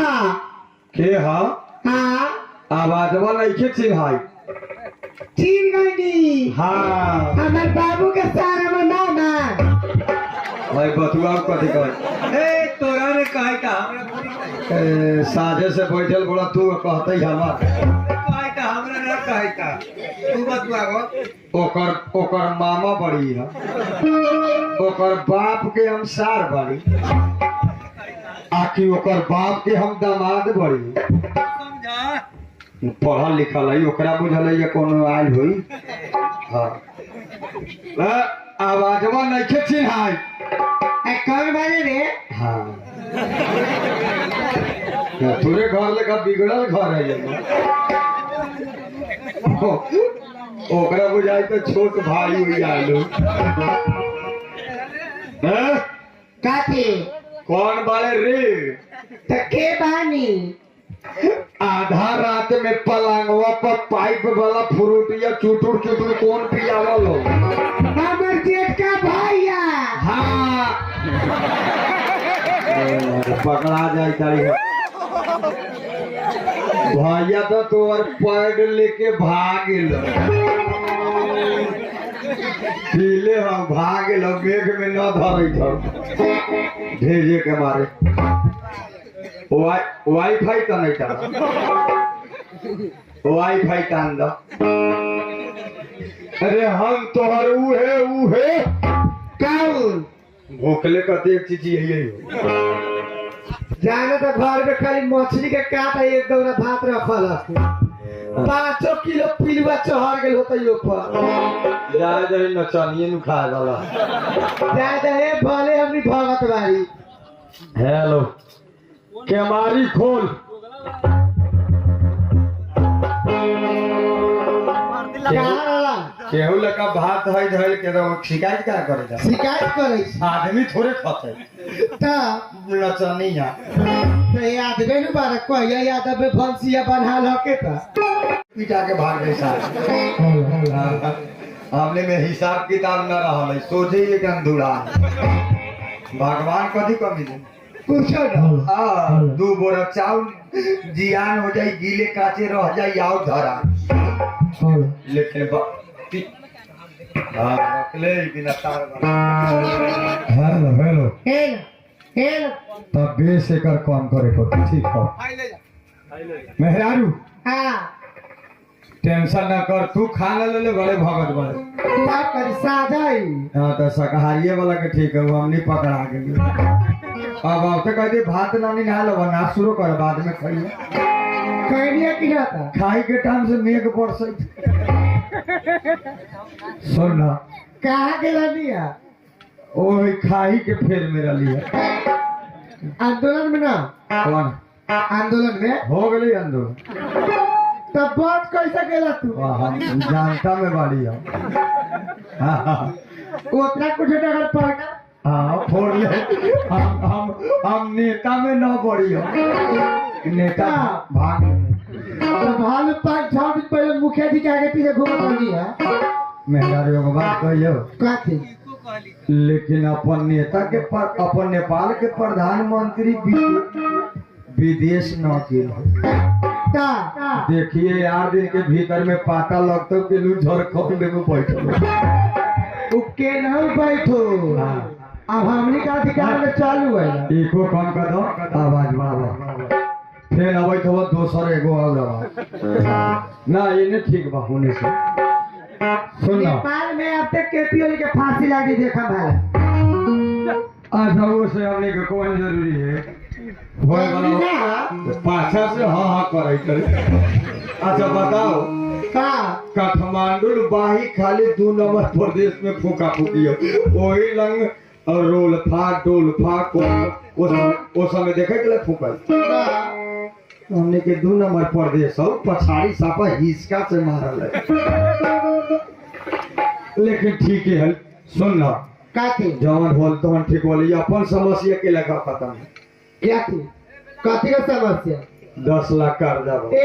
हाँ के हा हाँ आवाजवा नहीं चिन्हाई चीन गई हाँ हमारे बाबू के सारा में नाम है भाई बतुआ कथी कह ए तोरा ने कहे का साझे से बैठल बोला तू कहते हमार कहे का हमरा ना कहे का तू बतवा ओकर मामा बड़ी है ओकर बाप के हम सार बड़ी आखिर ओकर बाप के हम दामाद बड़ी समझा पढ़ल लिखल है ओकरा बुझल है कोनो आयल हुई हाँ आवाजवा नहीं चिन्हाई कौन बाजे रे हाँ तोरे घर लेकर बिगड़ल घर है ये ओकरा बुझाई तो छोट भाई हुई आलू काके कौन बाले रे तो के बानी आधा रात में पलंगवा पर पाइप वाला फ्रूटिया चुटुर चुटुर कौन पियावल हो हमर जेठ का भैया हाँ पकड़ा जाए तारी भैया तो तोर पैड लेके भाग लो पीले हम भाग लो मेघ में न धरे भेजे के मारे वाईफाई तो नहीं था वाईफाई तान दो अरे हम तोहर उहे कौन भोखले कते एक चीज यही हो जाने तो घर में खाली मछली के काट है एक दौरा भात रखल है 5 किलो पिलुआ चढ़ गेल होता यो पर जाए जाए नचनिए नु खा वाला ज्यादा है भले हमनी भगत बारी हेलो केमारी खोल केहू लका भात है धइल के तो शिकायत क्या करेगा शिकायत करे आदमी थोड़े खाते त नचनिया तो ये आदमी नु बार कहिया यादव में भंसिया बना लके त पिटा के भाग गई साहब हमने में हिसाब किताब न रहल है सोचे ये गंधुड़ा भगवान कथी कमी दे पूछो ना दू बोरा चावल जियान हो जाए गीले काचे रह जाए आओ धरा लेकिन रखले बिना तार हेलो हेलो हेल हेल तब बेस एकर कौन करे को ठीक हो मेहरारू हां टेंशन ना कर तू खाना ले ले बड़े भगत बड़े क्या कर साजाई हां तो शाकाहारी वाला के ठीक है वो हमनी पकड़ा गए अब आप तो कहते भात नानी ना लो ना शुरू कर बाद में खाइए कहलिए कि ना था खाई के टाइम से मेघ बरसे सुन ना कहाँ गेला दिया ओही खाई के फेर में रही है आंदोलन में ना कौन आंदोलन में हो गई आंदोलन तब बात कैसे गेला तू हम जानता में बाड़ी हम उतना कुछ अगर पढ़ना हाँ फोड़ ले हम नेता में न बढ़ी हो नेता भाग तो भाल 5-6 दिन पहले मुखिया जी के आगे पीछे घूमत रही है मेहरारू को बात कहियो काथे लेकिन अपन नेता के अपन नेपाल के प्रधानमंत्री विदेश न गेल देखिए 8 दिन के भीतर में पता लगता कि लू झारखंड में बैठो के नहीं बैठो अब हमने का अधिकार में चालू है एको कम कर दो आवाज बाबा फिर अबै तो दोसर एगो और आवाज ना ये नहीं ठीक बा होने से सुन ना नेपाल में अब तक केपी ओली के फांसी लागी देखा भाई आज वो से हमने के कौन जरूरी है होय वाला पाछा से हां हां करे अच्छा बताओ काठमांडू बाही खाली 2 नंबर प्रदेश में फूका फूकी है वही लंग और रोल फाक डोल फाक वो समय देखे के लिए फूका हमने के 2 नंबर प्रदेश हो पछाड़ी सापा हिसका से मारल है लेकिन ठीक है सुन ना काथे जवन बोल तो ठीक बोली अपन समस्या के लगा खत्म क्या थी काथे का समस्या 10 लाख कर्जा बा ए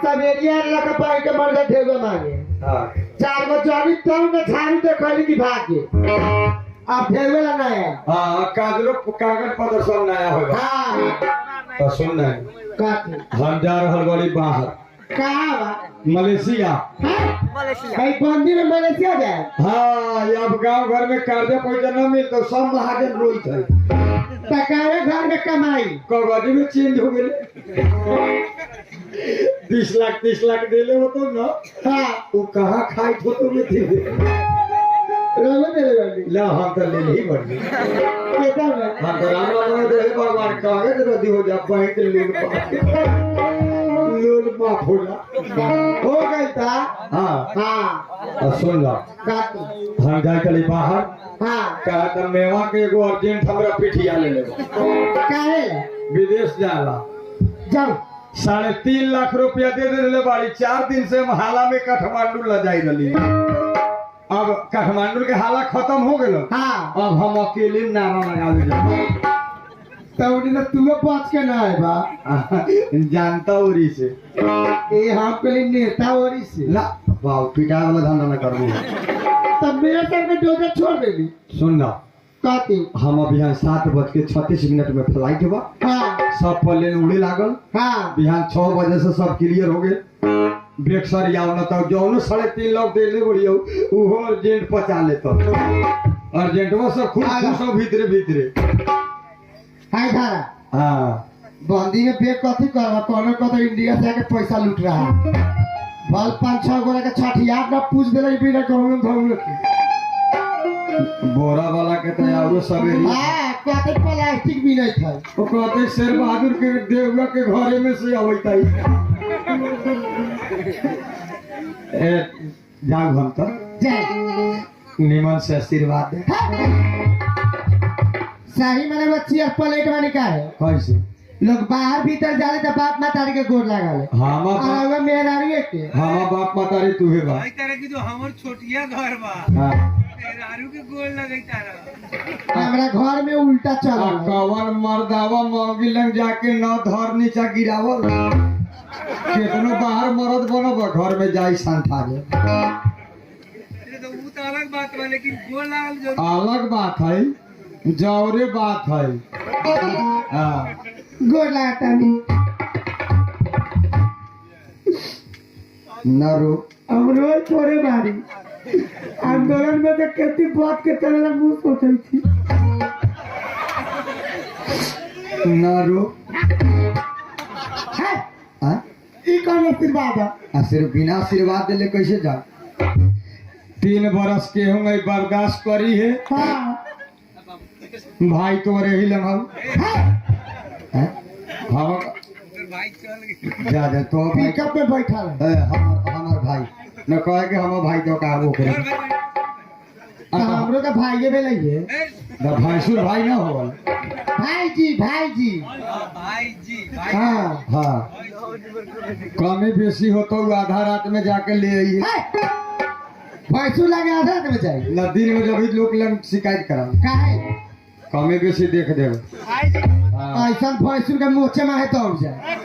सवेरिया लगा पाई के मर गए ठेगो मांगे हां 4 गो जानी तो में झाड़ू दे कहली की भाग के अब ठेगो ला ना है हां कागज पत्र सब नया होगा हां तो सुन ना काती हम जा रहल बड़ी बाहर कहाँ बा मलेशिया। भाई बंदी में मलेशिया जाए हाँ अब गांव घर में कर्जा पैसा न मिल तो सब महाजन रोइत है। टकावे घर में कमाई कगजी में चेंज हो गए 20 लाख 30 लाख देले हो तो ना हाँ वो कहाँ खाई तो में थी रोलो दे बंदी ला हम तो ले ही बढ़ी केता में हम तो राम राम दे भगवान कहे तो रदी हो जा बैंक लोन माफ होला हो गई था हाँ हाँ और सुन ला काती हम जाए चली बाहर हाँ कहा तो मेवा के एगो अर्जेंट हमरा पिठिया ले ले काहे विदेश जाला जाओ 3.5 लाख रुपया दे देले बाड़ी 4 दिन से हम हाला में काठमांडू ल जाई रही। अब काठमांडू के हाला खत्म हो गेल हाँ अब हम अकेले नारा लगावे जा तो उन्हें तुम्हें बच के ना है बा जानता उरी से ये हम के लिए नेता ओरी से ला वाह पिटा वाला धंधा न करू। तब मेरे सर में डोजर छोड़ देली सुन ना काती हम अब यहाँ 7:36 में फ्लाइट बा हाँ सब प्लेन उड़े लागल हाँ बिहान 6 बजे से सब क्लियर हो गए ब्रेक सर याव न तब जौनो 3.5 लाख देले बढ़ियो उहो अर्जेंट पचा लेतो अर्जेंटवा सब खुद सब भीतरे भीतरे हाय धारा हाँ बंदी में पे कथी करवा कोनो को तो इंडिया से आके पैसा लूट रहा है बल 5-6 गोरा के छठियार ना पूछ देले बिना कहूं धौल के बोरा वाला के तो औरो सवेरी हां कहते प्लास्टिक भी नहीं था वो कहते शेर बहादुर के देवगा के घरे में से आवैताई ए जाओ हम तो जय निमन से आशीर्वाद दे सही मैंने वो चेयर प्लेट वाली का है कैसे लोग बाहर भीतर जाले तो बाप मातारी के गोर लगाले हामा और वो मेहरारू के हामा बाप मातारी तुहे बा भाई तरह की जो हमर छोटिया घर बा हां रारू के गोल लगई तारा हमरा घर में उल्टा चल आ कवन मर्दावा मौगी लग जाके न धर नीचा गिरावल केतनो बाहर मरद बनब घर में जाई संठा दे तो वो तो अलग बात बा लेकिन गोल लागल जरूर अलग बात है जौरे बात है हाँ गोर लगाता नहीं नरो हम रोज थोड़े बारी आंदोलन में तो कितनी बात के तरह मुंह सोचई थी नरो है हाँ ई कौन आशीर्वाद है सिर्फ बिना आशीर्वाद दिले कैसे जा 3 बरस के होंगे बर्दाश्त करी है हाँ भाई तोरे ही लगाऊ हम भाई चल गए जा जा तो भाई पिकअप में बैठा है हमार भाई न कहे कि हम भाई तो का वो करे हमरो तो भाई में लइए ना भैंसुर भाई ना हो भाई जी भाई जी भाई हाँ हाँ कमी बेसी हो तो आधा रात में जाके ले आइए पैसों लगे आधा में जाए न दिन में जब लोग लग शिकायत करा काहे कमी बेसी देख दे हाँ ऐसा पैसों के मोचे में है तो अब जाए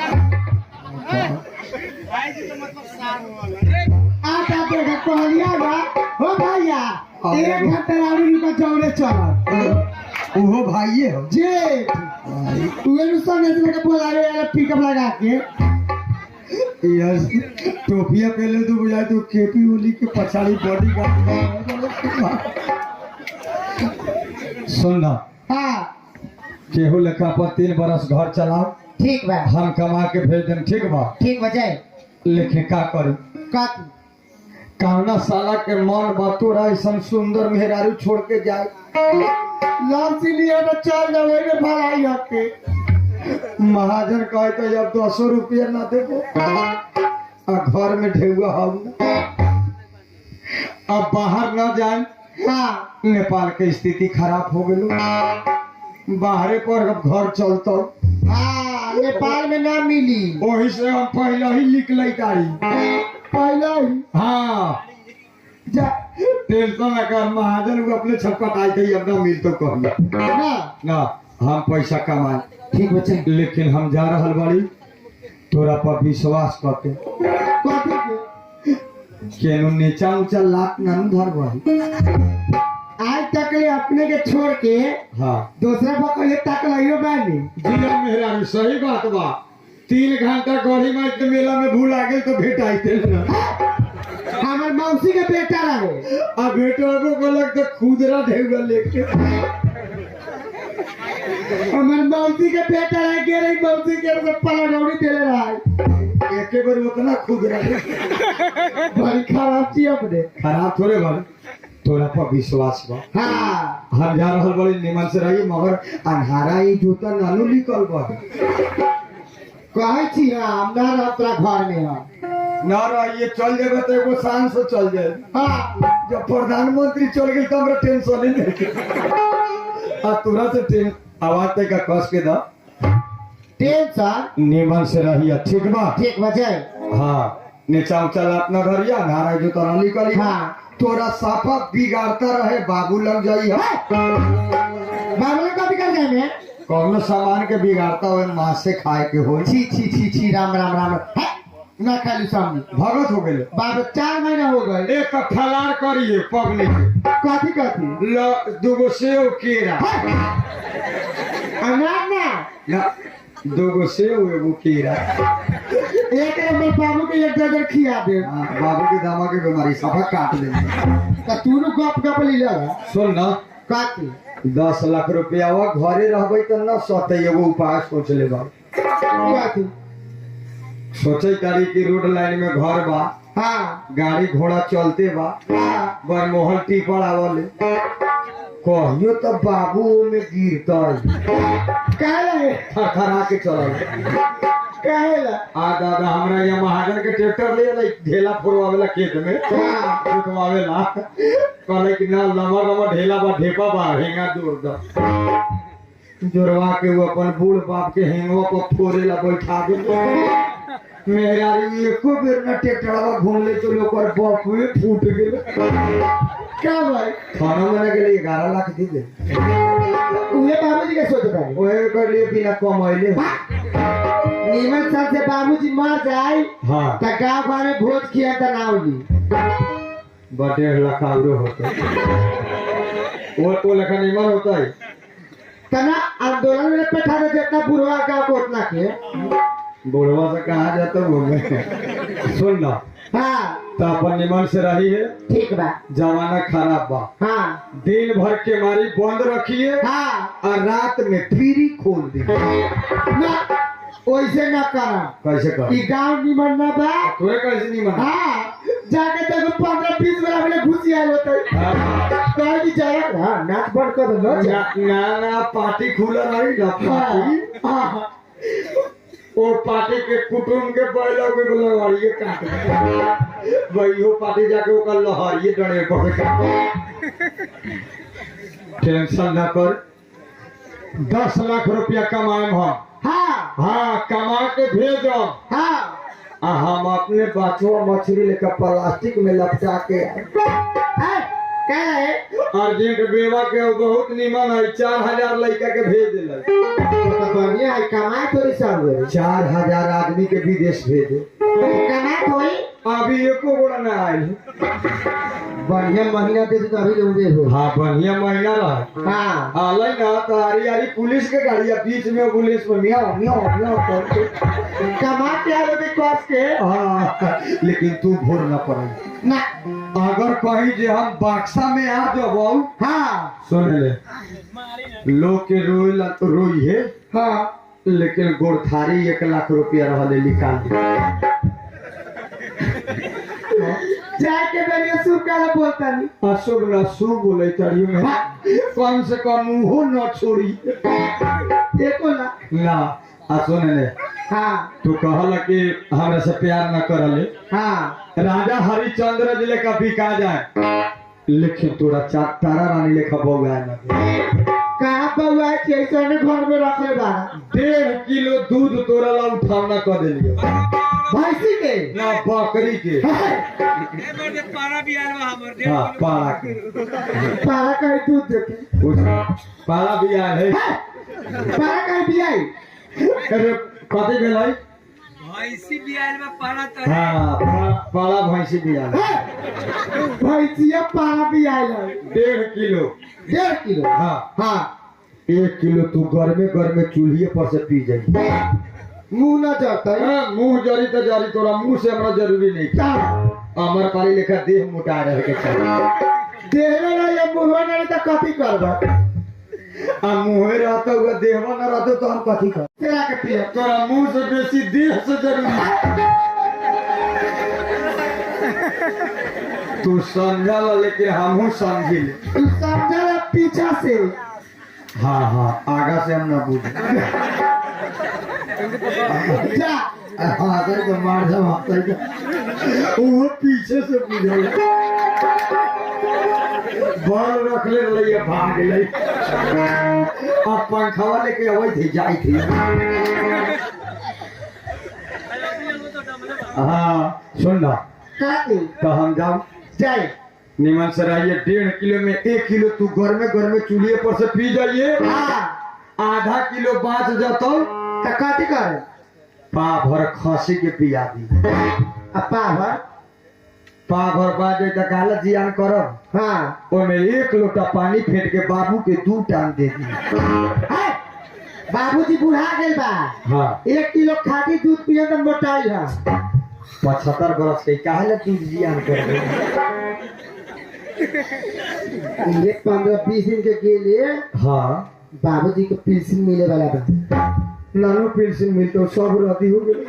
आता देखा कहलिया बा हो भैया 1 घंटा रानी का चौड़े चला ओहो भाइये हो जे तू नु संग से के बोलावे वाला पिकअप लगा के यस टोपिया पहले तो बुझाए तो केपी ओली के पछाड़ी बॉडी गार्ड सुन ना हाँ केहू लेखा पर 3 बरस घर चलाओ ठीक बा हम कमा के भेज दें ठीक बा ठीक बजाए लेकिन का करी कत कहना साला के मन बतोरा ऐसा सुंदर मेहरारू छोड़ के जाए लॉन से लिए तो चल जावे में भलाई हके महाजन कहे तो जब 200 रुपया ना देबो आ घर में ढेउआ हम अब बाहर न जाए हाँ नेपाल के स्थिति खराब हो गेलो बाहरे पर अब घर चलतो हाँ नेपाल में ना मिली वही से हम पहले ही निकल तारी पहले ही हाँ जा टेंशन न कर महाजन वो अपने छटपट आए थे अब ना मिल तो कहिए ना ना हम पैसा कमाए ठीक बच्चे लेकिन हम जा रहल बाड़ी तोरा पर विश्वास करके कथी के केनु नीचा ऊंचा लात ना धर बही आज तो तक ले अपने के छोड़ के हाँ दूसरा बकरी तक लियो बानी। जिया मेहरारू सही बात बा। 3 घंटा गढ़ी मार के मेला में भूल आ गेल तो भेटाई थे ना। हमार मौसी के बेटा रहे। अब बेटो को बोलक तो खुदरा ढेउआ लेके हमार मौसी के बेटा रहे के रही मौसी के सब पलड़ौड़ी देले रहा। एके बार उतना खुदरा बड़ी खराब थी अपने। खराब थोड़े बार तोरा पर विश्वास बा। हाँ हम जा रहल बड़ी निमन से रही मगर अंधारा ही जूता नानू निकल बा। कहे छी हम ना अपना घर में हम ना रहिए चल जाबे तो एगो शान से चल जाए। हाँ जब प्रधानमंत्री चल गए तो हमरा टेंशन ही नहीं। आ तोरा से आवाज तक का कस के दा टेंशन निमन से रहिए ठीक बा। ठीक बजाए। हाँ नीचा उचा अपना घर या नारा जो तो निकली। हाँ तोरा साफा बिगाड़ता रहे बाबू लग जाई है। बाबू का भी कर जाए में कौनो सामान के बिगाड़ता हुए माँ से खाए के हो। छी छी छी छी राम राम राम है, ना खाली सामने भगत हो गए। बाबू 4 महीना हो गए। एक फलार करिए पब्लिक कथी कथी ल दुगो सेव केरा अनार ना ना दुगो सेव एगो केरा। एक मेरे बाबू के एक दर्जन खिया दे। बाबू की दामा की बीमारी सब काट दे। तो तू गप गप ली लगा सुन ना कथी 10 लाख रुपया घरे रहबे तो न सते एगो उपाय सोच ले बा। कथी सोचे तारी की रोड लाइन में घर बा। हाँ गाड़ी घोड़ा चलते बा। हाँ बरमोहन टीपर आवले कहियो तो बाबू में गिरता काहे थरथरा के चलल। काहे ला आ दादा हमरा यहाँ महाजन के ट्रैक्टर ले ले ढेला फोरवावेला खेत में जोतवावेला। कहले कि ना लम्बा लम्बा ढेला बा ढेपा बा हेंगा जोड़ द। जोड़वा के वो अपन बूढ़ बाप के हेंगवा पर फोरेला बैठा दे। मेरा एको बेर ना ट्रैक्टरवा घूम ले तो लोग और बाप में फूट गेल। क्या भाई थाना में के लिए 11 लाख दी दे। उहे बाबूजी के सोच रहे ओए कर लिए बिना कमाइले। नीमन साल से बाबूजी मर जाए हाँ तो गाँव घर में भोज खिया तो ना होगी। 1.5 लाख आउरो होता वो तो लखा निमन होता है। तना आंदोलन में बैठा दे जितना बुढ़वा गाँव को उतना के। बुढ़वा से कहा जाता घूमे। सुन ना हाँ तो अपन निमन से रही है। ठीक बा। जमाना खराब बा। हाँ दिन भर के मारी बंद रखिए हाँ और रात में फ्री खोल दी। ना वैसे ना करा कैसे कर ई गाँव निमन ना बा। तोरे कैसे निमन। हाँ जाके देखो 15-20 वाला वाले घुसी आए होते कह भी जाए। हाँ नाच बंद कर दो ना ना पार्टी खुला रही ना पार्टी। हाँ वो पार्टी के कुटुम के पहले के लहरिए काट भाई वो पार्टी जाके ओकर लहरिए डरे पकड़। टेंशन ना कर 10 लाख रुपया कमाए हम। हाँ हाँ कमा के भेजो। हाँ हम अपने बचवा मछली लेकर प्लास्टिक में लपटा के क्या है अर्जेंट बेवा के बहुत निमन है 4000 लड़का के भेज दिल। तो बढ़िया है कमाए थोड़ी सब 4000 आदमी के विदेश भेजे। कमाए थोड़ी अभी एको गोड़ा ना आयल। बढ़िया महीना दे तो अभी लोगे हो। हाँ बढ़िया महीना रहा। हाँ आले ना तो आरी आरी पुलिस के गाड़ी बीच में पुलिस में मियाँ मियाँ मियाँ करके कमा के आए लोगे कस के। हाँ लेकिन तू भोर न पड़े ना अगर कहीं जे हम बक्सा में आ जाबो। हाँ सुन ले लोग के रोई है। हाँ लेकिन गोरथारी 1 लाख रुपया रहले निकाल जाके बढ़िया सुर काला बोलता नहीं। अशुभ न शुभ बोले चढ़ियो में कम से कम मुंह न छोड़ी देखो ना ना। सुन ले हाँ तू कहला कि हमरा से प्यार न करले। हाँ राजा हरिश्चंद्र जी लेकर बिका जाए लेकिन तोरा तारा रानी लेखा बउआ न। कहाँ पर हुआ है घर में रख ले बारा 1.5 किलो दूध तोरा ला उठावना कर देलियो। भैंसी के ना बकरी के। पारा भी आयल बा हमर। हाँ पारा के पारा का दूध देते पारा भी आयल है। पारा का भी आई। अरे कथी भेलै भैंसी भी आयल बा पारा तो हाँ पारा भैंसी भी आयल। भैंसिया पारा भी आयल 1.5 किलो। 1.5 किलो। हाँ हाँ 1 किलो तू गर्मे चूल्हे पर से पी जाई। मुंह न जाता है हाँ, मुंह जरी तो जरी, तोरा मुंह से हमरा जरूरी नहीं। अमर पारी लेखा देह मोटा रहे के चाहिए। देहले ना या मुंह नहीं तो कथी करबा। आ मुंहे रहता हुआ देहवा न रहता तो हम कथी कर। तेरा के पिया तोरा मुंह से बेसी देह से जरूरी। तू समझल लेकिन हमहू समझिल। तू समझा पीछा से। हाँ हाँ आगा से हम ना बुझ। जा हाँ तो मार जा वो पीछे से बुझल। बल रख ले भाग ले। अब पंखवा लेके अवै थी जाई थी। हाँ सुन ना काटी तो हम जाओ जाए निमन से रहिए। 1.5 किलो में 1 किलो तू गर्मे चूल्हे पर से पी जाइए। हाँ आधा किलो बाँच जातो तो कथी करे पा भर खसी के पिया दी। अपा भर पा भर बाँच जाए तो काला जियान करब। हाँ ओमे 1 लोटा पानी फेंट के बाबू के 2 टांग दे दी। बाबूजी बुढ़ा गेल बा। हाँ 1 किलो खाटी दूध पिए तो मोटाई है। 75 बरस के काहे तू जियान कर दे। ये 15-20 दिन के लिए हाँ बाबूजी को पेंशन मिले वाला बा। नानो पेंशन मिलते सब रद्दी हो गए।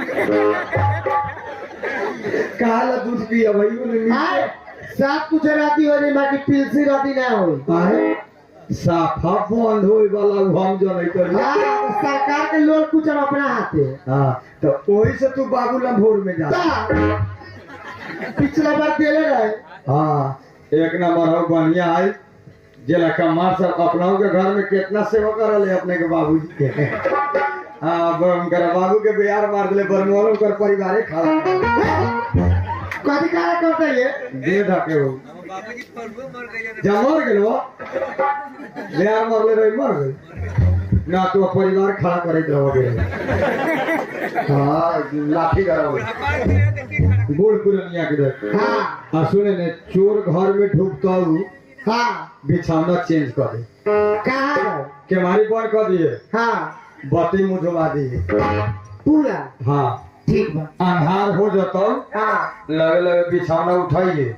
काला दूध पिया भाई आए सब कुछ राती हो जाए बाकी पेंशन राती ना हो। साफा बंद होए वाला हम जनै करी। सरकार के लोग कुछ हम अपना हाथे। हाँ तो वही से तू बाबूलाल भोर में जा। पिछला बार देले रहे। हाँ 1 नंबर हो बढ़िया है। जिला कमार सब अपनाओं के घर में कितना सेवा करल है अपने के बाबूजी के। हाँ उनकर बाबू के बिहार मार दिले बरमोल उनकर परिवारे खड़ा कथी काहे करते ये दे ढके हो बाबूजी परबो मर गए ना। जा मर गेल वो बिहार मरले रही मर गई ना तो परिवार खड़ा करैत रहोगे। हाँ लाठी करोगे व्यापार किया देखिए खड़ा। बूढ़ पुरनिया के देख। हाँ आ सुने ने चोर घर में ढुकता हूँ हाँ बिछौना चेंज कर दे। कहाँ गए केवारी बंद कर दिए। हाँ बत्ती मुझवा दिए। पूरा हाँ ठीक बा। अंधार हो जाता हाँ लगे लगे बिछौना उठाइए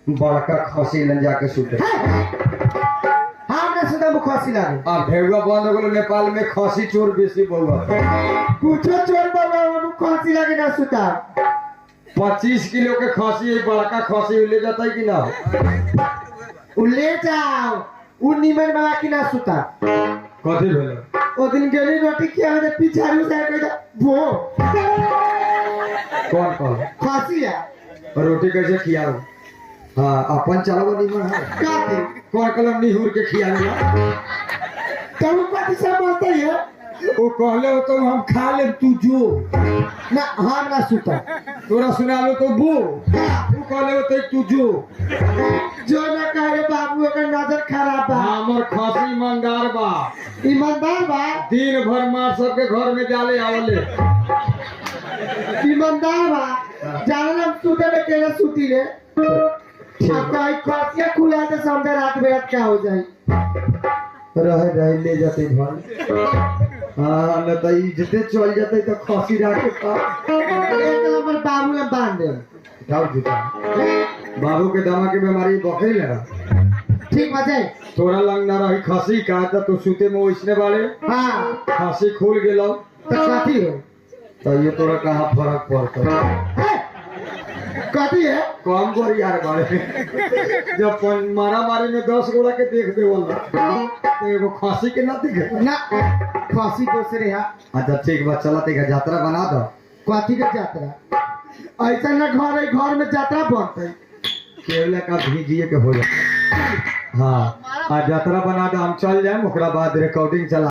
बड़का खसी ले जाके सुते। हमने सुधा मुखसी लागे। अब भेड़ुआ बंद हो गए नेपाल में खसी चोर बेसी बहुआ। कुछो चोर बाबा मुखसी लागे ना सुता। 25 किलो के खसी है बड़का खसी ले जाता है कि ना। उ ले जाओ उ निमन बाबा की ना सुता। कथी भेल ओ दिन गेली रोटी किया है पिछाड़ी से कह वो कौन खसी है रोटी कैसे खियाओ। हाँ अपन चलाओ निमन है काटे कौन कलम निहुर के खियाओ। तब कथी समझते है वो कहले हो तो हम खा ले तू जो ना हम ना सुता। तोरा सुना लो तो वो कहले हो तो तू जो ना कहे बाबू का नजर खराब बा। हमर खसी ईमानदार बा। ईमानदार बा। दिन भर मार सबके घर में जाले आवले। ईमानदार बा जाने हम सुते में केना सुती ले। अब कहीं खसिया खुला तो समझे रात बेरात क्या हो जाए। रह ले जाते घर। हाँ न तो इज्जते चल जाते तो खसी राखे एक नंबर बाबू ने बांध दे। उठाओ जूता। बाबू के दमा के बीमारी बकरी लगा। ठीक बजे तोरा लंग ना रही खसी का तो सुते में वैसने वाले हाँ खसी खुल गेलो तो कथी हो तो ये तोरा कहाँ फर्क पड़ता। कथी है कम कर यार बारे जब मारा मारी में 10 गोला के देख दे वाला तो एगो खसी के ना दिखे ना खसी दूसरे है। अच्छा ठीक बा चला तेरा यात्रा बना दो। कथी के यात्रा ऐसा ना घर है घर में यात्रा बनते केवल का भीजिए के हो जाए। हाँ आ यात्रा बना दो हम चल जाए ओकरा बाद रिकॉर्डिंग चला।